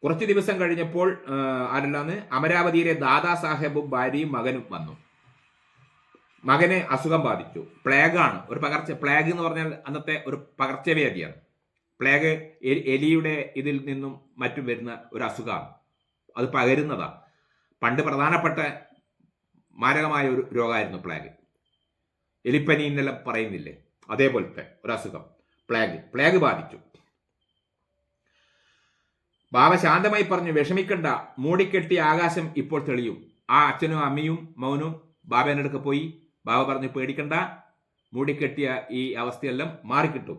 കുറച്ചു ദിവസം കഴിഞ്ഞപ്പോൾ അമരാവതിയിലെ ദാദാസാഹേബും ഭാര്യയും മകനും വന്നു. മകന് അസുഖം ബാധിച്ചു. പ്ലേഗാണ്, ഒരു പ്ലേഗ് എന്ന് പറഞ്ഞാൽ അന്നത്തെ ഒരു പകർച്ചവ്യാധിയാണ്. പ്ലേഗ് എലിയുടെ ഇതിൽ നിന്നും മറ്റും വരുന്ന ഒരു അസുഖമാണ്. അത് പകരുന്നതാണ്. പണ്ട് പ്രധാനപ്പെട്ട മാരകമായ ഒരു രോഗമായിരുന്നു പ്ലേഗ്. എലിപ്പനി എന്നെല്ലാം പറയുന്നില്ലേ, അതേപോലത്തെ ഒരു അസുഖം പ്ലേഗ് ബാധിച്ചു. ബാബ ശാന്തമായി പറഞ്ഞു, വിഷമിക്കണ്ട, മൂടിക്കെട്ടിയ ആകാശം ഇപ്പോൾ തെളിയും. ആ അച്ഛനും അമ്മയും മൗനും ബാബേൻ്റെ അടുക്ക പോയി. ബാബ പറഞ്ഞു, പേടിക്കണ്ട, മൂടിക്കെട്ടിയ ഈ അവസ്ഥയെല്ലാം മാറിക്കിട്ടും,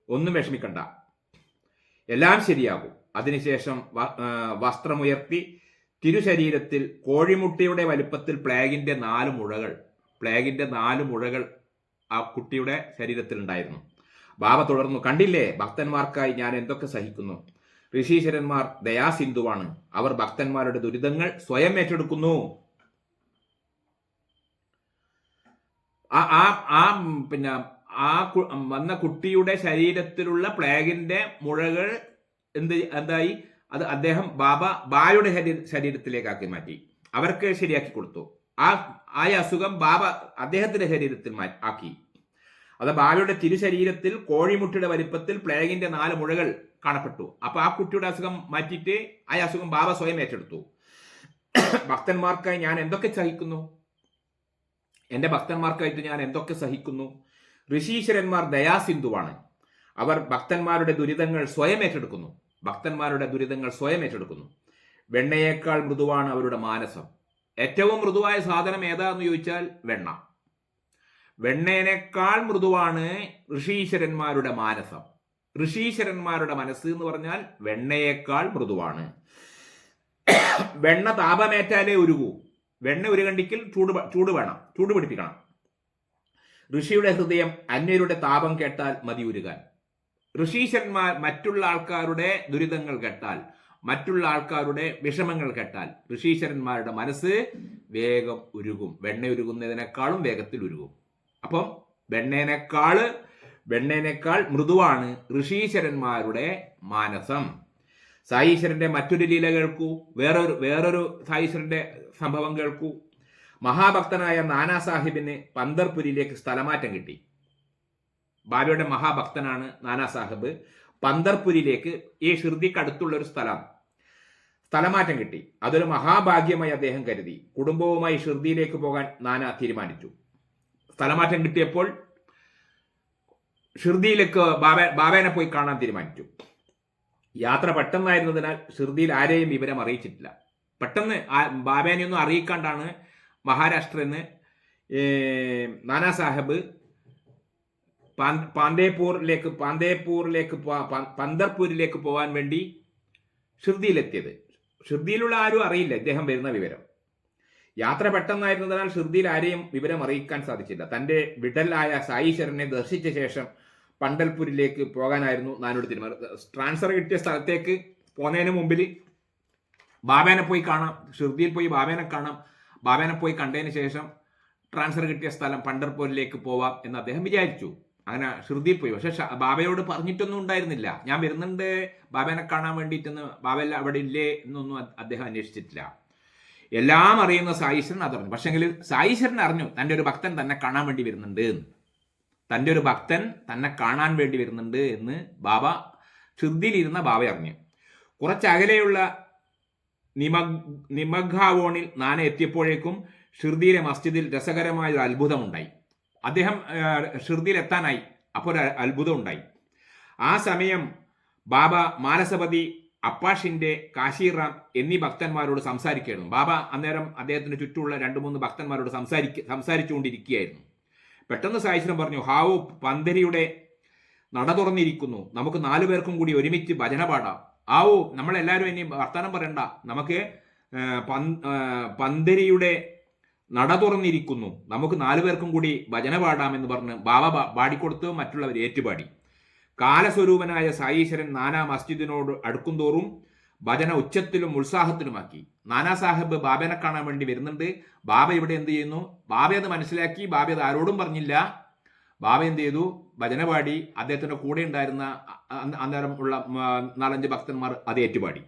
ഒന്നും വിഷമിക്കണ്ട, എല്ലാം ശരിയാകും. അതിനുശേഷം വസ്ത്രമുയർത്തി തിരുശരീരത്തിൽ കോഴിമുട്ടയുടെ വലിപ്പത്തിൽ പ്ലേഗിന്റെ 4 മുഴകൾ ആ കുട്ടിയുടെ ശരീരത്തിൽ ഉണ്ടായിരുന്നു. ബാബ തുടർന്നു, കണ്ടില്ലേ, ഭക്തന്മാർക്കായി ഞാൻ എന്തൊക്കെ സഹിക്കുന്നു. ഋഷീശ്വരന്മാർ ദയാസിന്ധുവാണ്. അവർ ഭക്തന്മാരുടെ ദുരിതങ്ങൾ സ്വയം ഏറ്റെടുക്കുന്നു. വന്ന കുട്ടിയുടെ ശരീരത്തിലുള്ള പ്ലേഗിന്റെ മുഴകൾ എന്തായി, അത് അദ്ദേഹം ബാബയുടെ ശരീരത്തിലേക്കാക്കി മാറ്റി. അവർക്ക് ശരിയാക്കി കൊടുത്തു. ആ അസുഖം ബാബ അദ്ദേഹത്തിന്റെ ശരീരത്തിൽ ആക്കി. അത് ബാബയുടെ തിരുശരീരത്തിൽ കോഴിമുട്ടയുടെ വലിപ്പത്തിൽ പ്ലേഗിന്റെ 4 മുഴകൾ കാണപ്പെട്ടു. അപ്പൊ ആ കുട്ടിയുടെ അസുഖം മാറ്റിയിട്ട് ആ അസുഖം ബാബ സ്വയം ഏറ്റെടുത്തു. ഭക്തന്മാർക്കായി ഞാൻ എന്തൊക്കെ സഹിക്കുന്നു, എന്റെ ഭക്തന്മാർക്കായിട്ട് ഞാൻ എന്തൊക്കെ സഹിക്കുന്നു. ഋഷീശ്വരന്മാർ ദയാസിന്ധുവാണ്. അവർ ഭക്തന്മാരുടെ ദുരിതങ്ങൾ സ്വയം ഏറ്റെടുക്കുന്നു. വെണ്ണയേക്കാൾ മൃദുവാണ് അവരുടെ മാനസം. ഏറ്റവും മൃദുവായ സാധനം ഏതാന്ന് ചോദിച്ചാൽ വെണ്ണയേക്കാൾ മൃദുവാണ് ഋഷീശ്വരന്മാരുടെ മാനസം. ഋഷീശ്വരന്മാരുടെ മനസ്സ് എന്ന് പറഞ്ഞാൽ വെണ്ണയേക്കാൾ മൃദുവാണ്. വെണ്ണ താപമേറ്റാലേ ഉരുകൂ. വെണ്ണ ഉരുകണ്ടിക്കൽ ചൂട് വേണം, ചൂട് പിടിപ്പിക്കണം. ഋഷിയുടെ ഹൃദയം അന്യരുടെ താപം കേട്ടാൽ മതി ഉരുകാൻ. ഋഷീശ്വരന്മാർ മറ്റുള്ള ആൾക്കാരുടെ ദുരിതങ്ങൾ കേട്ടാൽ, മറ്റുള്ള ആൾക്കാരുടെ വിഷമങ്ങൾ കേട്ടാൽ ഋഷീശ്വരന്മാരുടെ മനസ്സ് വേഗം ഉരുകും. വെണ്ണ ഉരുകുന്നതിനേക്കാളും വേഗത്തിൽ ഉരുകും. അപ്പം വെണ്ണേനേക്കാൾ മൃദുവാണ് ഋഷീശ്വരന്മാരുടെ മാനസം. സായീശ്വരന്റെ മറ്റൊരു ലീല കേൾക്കൂ. വേറൊരു സായീശ്വരന്റെ സംഭവം കേൾക്കൂ. മഹാഭക്തനായ നാനാ സാഹിബിന് പന്തർപുരിയിലേക്ക് സ്ഥലമാറ്റം കിട്ടി. ബാബയുടെ മഹാഭക്തനാണ് നാനാ സാഹിബ്. പന്തർപുരിയിലേക്ക്, ഈ ഷിർദിക്ക് അടുത്തുള്ള ഒരു സ്ഥലമാറ്റം കിട്ടി. അതൊരു മഹാഭാഗ്യമായി അദ്ദേഹം കരുതി. കുടുംബവുമായി ഷിർദിയിലേക്ക് പോകാൻ നാനാ തീരുമാനിച്ചു. സ്ഥലമാറ്റം കിട്ടിയപ്പോൾ ഷിർദിയിലേക്ക് ബാബേനെ പോയി കാണാൻ തീരുമാനിച്ചു. യാത്ര പെട്ടെന്നായിരുന്നതിനാൽ ഷിർദിയിൽ ആരെയും വിവരം അറിയിച്ചിട്ടില്ല. പെട്ടെന്ന് ബാബേനെയൊന്നും അറിയിക്കാണ്ടാണ് മഹാരാഷ്ട്രയിൽ നിന്ന് നാനാ സാഹിബ് പന്തർപൂരിലേക്ക് പോകാൻ വേണ്ടി ഷിർദിയിലെത്തിയത്. ഷിർദിയിലുള്ള ആരും അറിയില്ല ഇദ്ദേഹം വരുന്ന വിവരം. യാത്ര പെട്ടെന്നായിരുന്നതിനാൽ ഷിർദിയിൽ ആരെയും വിവരം അറിയിക്കാൻ സാധിച്ചില്ല. തന്റെ വിടലായ സായീശ്വരനെ ദർശിച്ച ശേഷം പണ്ടൽപൂരിലേക്ക് പോകാനായിരുന്നു നാനോട് തീരുമാനം. ട്രാൻസ്ഫർ കിട്ടിയ സ്ഥലത്തേക്ക് പോകുന്നതിന് മുമ്പിൽ ബാബേനെ പോയി കാണാം, ഷിർദിയിൽ പോയി ബാബേനെ കാണാം, ബാബേനെ പോയി കണ്ടതിന് ശേഷം ട്രാൻസ്ഫർ കിട്ടിയ സ്ഥലം പണ്ഡർപൂരിലേക്ക് പോവാം എന്ന് അദ്ദേഹം വിചാരിച്ചു. അങ്ങനെ ഷിർദിയിൽ പോയി. പക്ഷെ ബാബയോട് പറഞ്ഞിട്ടൊന്നും ഉണ്ടായിരുന്നില്ല, ഞാൻ വരുന്നുണ്ട് ബാബേനെ കാണാൻ വേണ്ടിയിട്ടെന്ന്. ബാബ അവിടെ ഇല്ലേ എന്നൊന്നും അദ്ദേഹം അന്വേഷിച്ചിട്ടില്ല. എല്ലാം അറിയുന്ന സായീശ്വരൻ അതറിഞ്ഞു. പക്ഷെങ്കിൽ സായീശ്വരൻ അറിഞ്ഞു തൻ്റെ ഒരു ഭക്തൻ തന്നെ കാണാൻ വേണ്ടി വരുന്നുണ്ട് എന്ന്. തൻ്റെ ഒരു ഭക്തൻ തന്നെ കാണാൻ വേണ്ടി വരുന്നുണ്ട് എന്ന് ബാബ ഷിർദിയിലിരുന്ന ബാബ അറിഞ്ഞു. കുറച്ചകലെയുള്ള നിമഗ്ഗാവോണിൽ നാന എത്തിയപ്പോഴേക്കും ഷിർദിയിലെ മസ്ജിദിൽ രസകരമായ ഒരു അത്ഭുതമുണ്ടായി. അദ്ദേഹം ഷിർദിയിൽ എത്താനായി. അപ്പോൾ ഒരു അത്ഭുതം ഉണ്ടായി. ആ സമയം ബാബ മാനസപതി, അപ്പാഷിന്റെ, കാശിറാം എന്നീ ഭക്തന്മാരോട് സംസാരിക്കുകയായിരുന്നു. ബാബ അന്നേരം അദ്ദേഹത്തിന് ചുറ്റുമുള്ള 2-3 ഭക്തന്മാരോട് സംസാരിച്ചുകൊണ്ടിരിക്കുകയായിരുന്നു. പെട്ടെന്ന് സായിശ്വരം പറഞ്ഞു, ഹാവു, പന്തരിയുടെ നട തുറന്നിരിക്കുന്നു, നമുക്ക് 4 പേർക്കും കൂടി ഒരുമിച്ച് ഭജന പാടാം. ആവോ, നമ്മളെല്ലാവരും ഇനി വർത്തമാനം പറയണ്ട, നമുക്ക് പന്തരിയുടെ നട തുറന്നിരിക്കുന്നു, നമുക്ക് 4 പേർക്കും കൂടി ഭജന പാടാമെന്ന് പറഞ്ഞ് ബാബ പാടിക്കൊടുത്ത് മറ്റുള്ളവർ ഏറ്റുപാടി. കാലസ്വരൂപനായ സായീശ്വരൻ നാനാ മസ്ജിദിനോട് അടുക്കുംതോറും ഭജന ഉച്ചത്തിലും ഉത്സാഹത്തിലുമാക്കി. നാനാ സാഹിബ് ബാബേനെ കാണാൻ വേണ്ടി വരുന്നുണ്ട്. ബാബ ഇവിടെ എന്ത് ചെയ്യുന്നു? ബാബ അത് മനസ്സിലാക്കി. ബാബ അത് ആരോടും പറഞ്ഞില്ല. ബാബ എന്ത് ചെയ്തു? ഭജന പാടി. അദ്ദേഹത്തിന്റെ കൂടെ ഉണ്ടായിരുന്ന അന്നേരം ഉള്ള 4-5 ഭക്തന്മാർ അത് ഏറ്റുപാടി.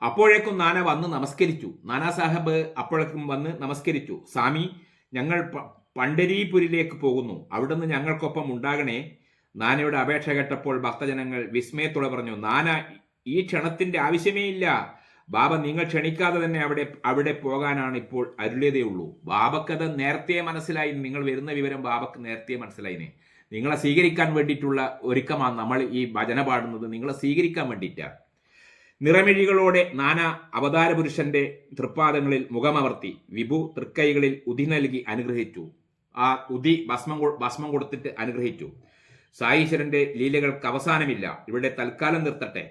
അപ്പോഴേക്കും നാന വന്ന് നമസ്കരിച്ചു. നാനാ സാഹിബ് അപ്പോഴേക്കും വന്ന് നമസ്കരിച്ചു. സ്വാമി, ഞങ്ങൾ പണ്ഡരീപുരിലേക്ക് പോകുന്നു, അവിടുന്ന് ഞങ്ങൾക്കൊപ്പം ഉണ്ടാകണേ. നാനയുടെ അപേക്ഷ കേട്ടപ്പോൾ ഭക്തജനങ്ങൾ വിസ്മയത്തോടെ പറഞ്ഞു, നാന, ഈ ക്ഷണത്തിന്റെ ആവശ്യമേ ഇല്ല. ബാബ നിങ്ങൾ ക്ഷണിക്കാതെ തന്നെ അവിടെ പോകാനാണ് ഇപ്പോൾ അരുളിയതേ ഉള്ളൂ. ബാബക്കത് നേരത്തെ മനസ്സിലായി. നിങ്ങൾ വരുന്ന വിവരം ബാബക്ക് നേരത്തെ മനസ്സിലായിനെ. നിങ്ങളെ സ്വീകരിക്കാൻ വേണ്ടിയിട്ടുള്ള ഒരുക്കമാണ് നമ്മൾ ഈ ഭജന പാടുന്നത്. നിങ്ങളെ സ്വീകരിക്കാൻ വേണ്ടിയിട്ടാണ്. നിറമിഴികളോടെ നാനാ അവതാര പുരുഷന്റെ തൃപ്പാദങ്ങളിൽ മുഖമവർത്തി വിഭു തൃക്കൈകളിൽ ഉതി നൽകി അനുഗ്രഹിച്ചു. ആ ഉതി ഭസ്മം കൊടുത്തിട്ട് അനുഗ്രഹിച്ചു. സായീശ്വരന്റെ ലീലകൾക്ക് അവസാനമില്ല. ഇവിടെ തൽക്കാലം നിർത്തട്ടെ.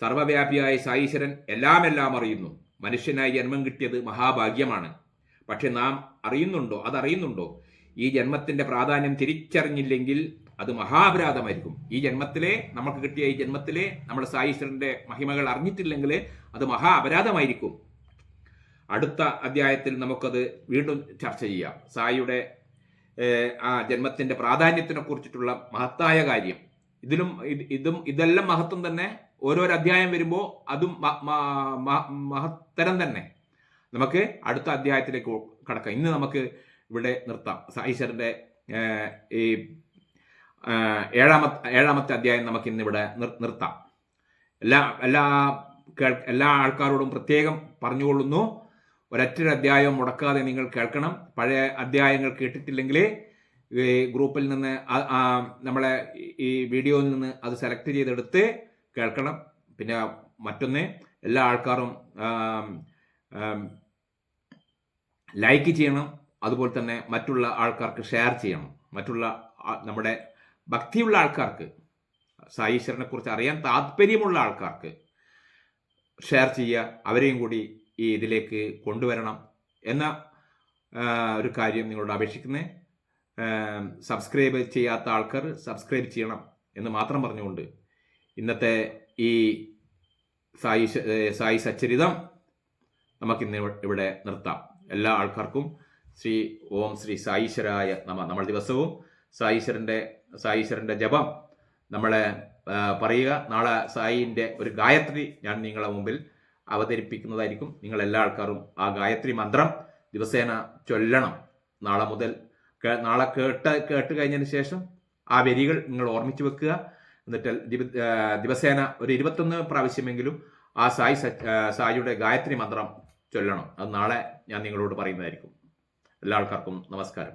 സർവവ്യാപിയായ സായീശ്വരൻ എല്ലാം അറിയുന്നു. മനുഷ്യനായി ജന്മം കിട്ടിയത് മഹാഭാഗ്യമാണ്. പക്ഷെ നാം അതറിയുന്നുണ്ടോ? ഈ ജന്മത്തിന്റെ പ്രാധാന്യം തിരിച്ചറിഞ്ഞില്ലെങ്കിൽ അത് മഹാപരാധമായിരിക്കും. ഈ ജന്മത്തിലെ നമുക്ക് കിട്ടിയ ഈ ജന്മത്തിലെ നമ്മുടെ സായീശ്വരന്റെ മഹിമകൾ അറിഞ്ഞിട്ടില്ലെങ്കിൽ അത് മഹാ അപരാധമായിരിക്കും. അടുത്ത അധ്യായത്തിൽ നമുക്കത് വീണ്ടും ചർച്ച ചെയ്യാം. സായിയുടെ ആ ജന്മത്തിന്റെ പ്രാധാന്യത്തിനെ കുറിച്ചിട്ടുള്ള മഹത്തായ കാര്യം. ഇതെല്ലാം മഹത്വം തന്നെ. ഓരോരോ അധ്യായം വരുമ്പോൾ അതും മഹത്തരം തന്നെ. നമുക്ക് അടുത്ത അധ്യായത്തിലേക്ക് കടക്കാം. ഇന്ന് നമുക്ക് ഇവിടെ നിർത്താം. സായീശ്വരന്റെ ഈ 7ാമത്തെ അധ്യായം നമുക്ക് ഇന്നിവിടെ നിർത്താം. എല്ലാ ആൾക്കാരോടും പ്രത്യേകം പറഞ്ഞുകൊള്ളുന്നു, ഒരൊറ്റ അധ്യായം മുടക്കാതെ നിങ്ങൾ കേൾക്കണം. പഴയ അധ്യായങ്ങൾ കേട്ടിട്ടില്ലെങ്കിൽ ഗ്രൂപ്പിൽ നിന്ന് നമ്മളെ ഈ വീഡിയോയിൽ നിന്ന് അത് സെലക്ട് ചെയ്തെടുത്ത് കേൾക്കണം. പിന്നെ മറ്റൊന്ന്, എല്ലാ ആൾക്കാരും ലൈക്ക് ചെയ്യണം. അതുപോലെ തന്നെ മറ്റുള്ള ആൾക്കാർക്ക് ഷെയർ ചെയ്യണം. മറ്റുള്ള നമ്മുടെ ഭക്തിയുള്ള ആൾക്കാർക്ക്, സായീശ്വരനെ കുറിച്ച് അറിയാൻ താല്പര്യമുള്ള ആൾക്കാർക്ക് ഷെയർ ചെയ്യുക. അവരെയും കൂടി ഈ ഇതിലേക്ക് കൊണ്ടുവരണം എന്ന ഒരു കാര്യം നിങ്ങളോട് അപേക്ഷിക്കുന്നത്. സബ്സ്ക്രൈബ് ചെയ്യാത്ത ആൾക്കാർ സബ്സ്ക്രൈബ് ചെയ്യണം എന്ന് മാത്രം പറഞ്ഞുകൊണ്ട് ഇന്നത്തെ ഈ സായി സച്ചരിതം നമുക്കിന്ന് ഇവിടെ നിർത്താം. എല്ലാ ആൾക്കാർക്കും ഓം ശ്രീ സായീശ്വരായ നമ. നമ്മൾ ദിവസവും സായീശ്വരൻ്റെ ജപം നമ്മളെ പറയുക. നാളെ സായിൻ്റെ ഒരു ഗായത്രി ഞാൻ നിങ്ങളെ മുമ്പിൽ അവതരിപ്പിക്കുന്നതായിരിക്കും. നിങ്ങൾ എല്ലാ ആൾക്കാരും ആ ഗായത്രി മന്ത്രം ദിവസേന ചൊല്ലണം. നാളെ കേട്ട് കഴിഞ്ഞതിന് ശേഷം ആ വരികൾ നിങ്ങൾ ഓർമ്മിച്ച് വെക്കുക. എന്നിട്ട് ദിവസേന ഒരു 21 പ്രാവശ്യമെങ്കിലും ആ സായിയുടെ ഗായത്രി മന്ത്രം ചൊല്ലണം. അത് നാളെ ഞാൻ നിങ്ങളോട് പറയുന്നതായിരിക്കും. എല്ലാ ആൾക്കാർക്കും നമസ്കാരം.